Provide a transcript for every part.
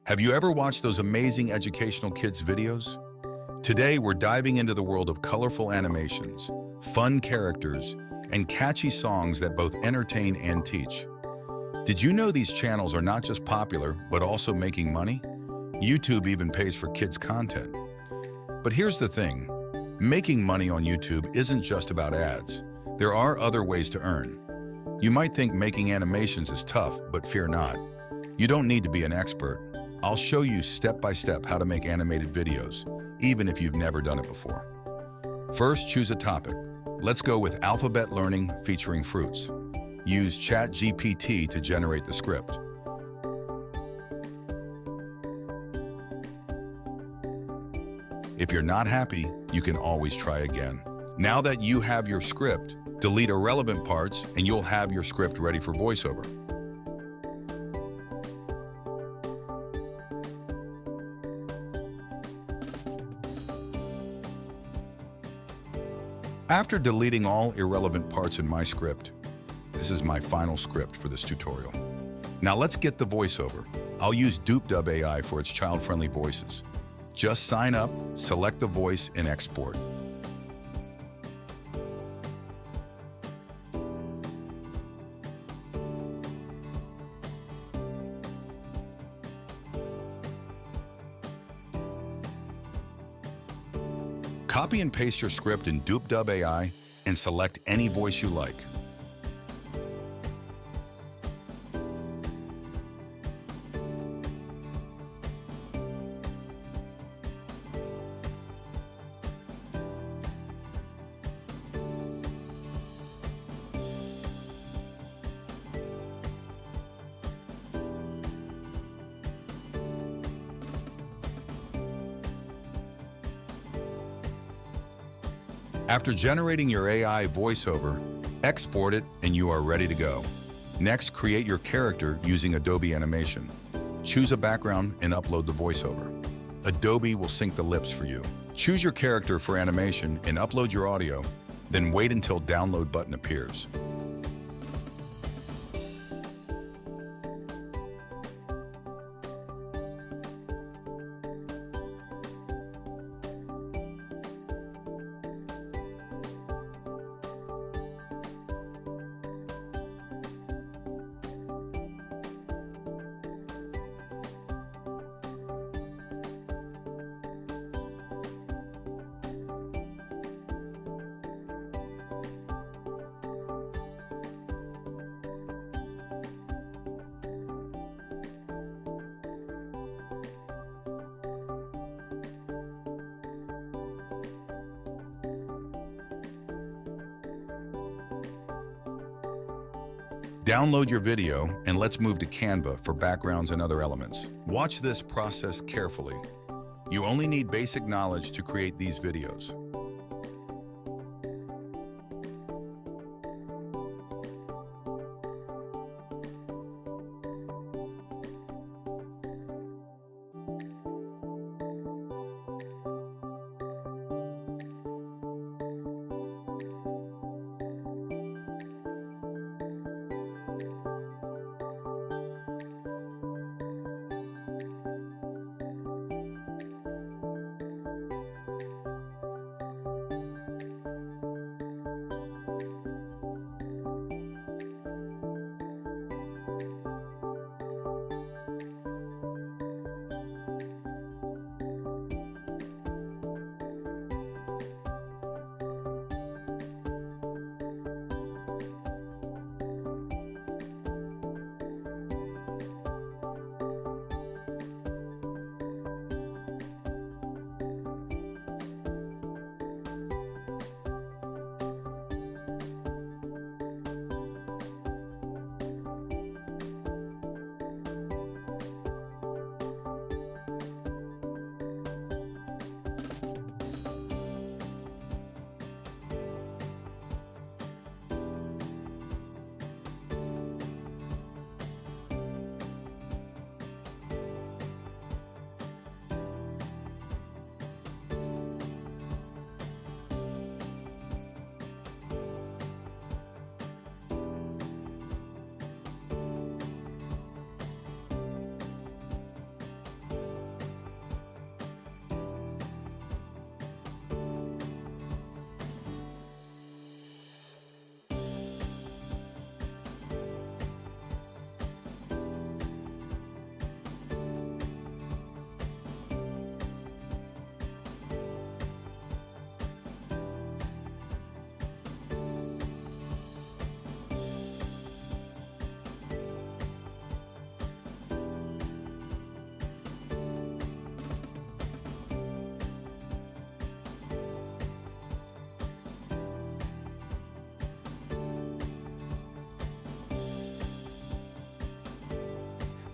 Have you ever watched those amazing educational kids videos? Today, we're diving into the world of colorful animations, fun characters, and catchy songs that both entertain and teach. Did you know these channels are not just popular, but also making money? YouTube even pays for kids' content. But here's the thing, making money on YouTube isn't just about ads. There are other ways to earn. You might think making animations is tough, but fear not. You don't need to be an expert. I'll show you step by step how to make animated videos, even if you've never done it before. First, choose a topic. Let's go with alphabet learning featuring fruits. Use ChatGPT to generate the script. If you're not happy, you can always try again. Now that you have your script, delete irrelevant parts and you'll have your script ready for voiceover. After deleting all irrelevant parts in my script, this is my final script for this tutorial. Now let's get the voiceover. I'll use DupDub AI for its child-friendly voices. Just sign up, select the voice, and export. Copy and paste your script in DupDub AI and select any voice you like. After generating your AI voiceover, export it and you are ready to go. Next, create your character using Adobe Animation. Choose a background and upload the voiceover. Adobe will sync the lips for you. Choose your character for animation and upload your audio, then wait until download button appears. Download your video and let's move to Canva for backgrounds and other elements. Watch this process carefully. You only need basic knowledge to create these videos.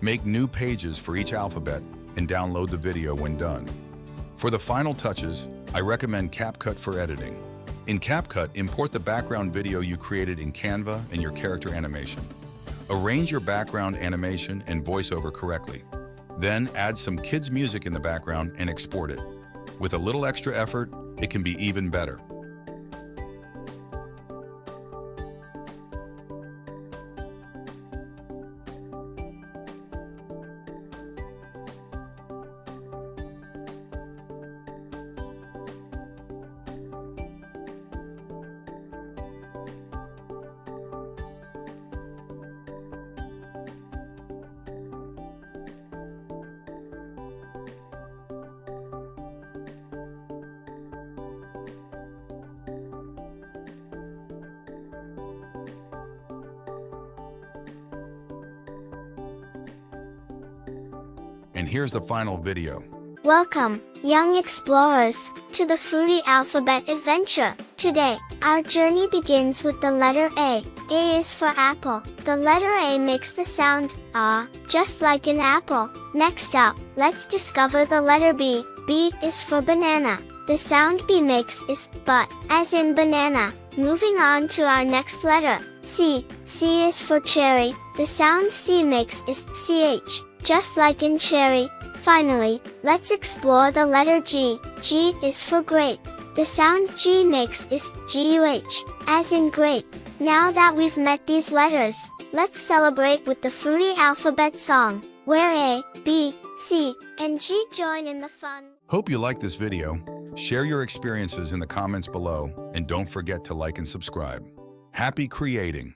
Make new pages for each alphabet and download the video when done. For the final touches, I recommend CapCut for editing. In CapCut, import the background video you created in Canva and your character animation. Arrange your background animation and voiceover correctly. Then add some kids' music in the background and export it. With a little extra effort, it can be even better. And here's the final video. Welcome, young explorers, to the Fruity Alphabet Adventure. Today, our journey begins with the letter A. A is for apple. The letter A makes the sound, ah, just like an apple. Next up, let's discover the letter B. B is for banana. The sound B makes is but, as in banana. Moving on to our next letter, C. C is for cherry. The sound C makes is ch, just like in cherry. Finally, let's explore the letter G. G is for grape. The sound G makes is guh, as in grape. Now that we've met these letters, let's celebrate with the Fruity Alphabet song, where A, B, C, and G join in the fun. Hope you liked this video. Share your experiences in the comments below, and don't forget to like and subscribe. Happy creating!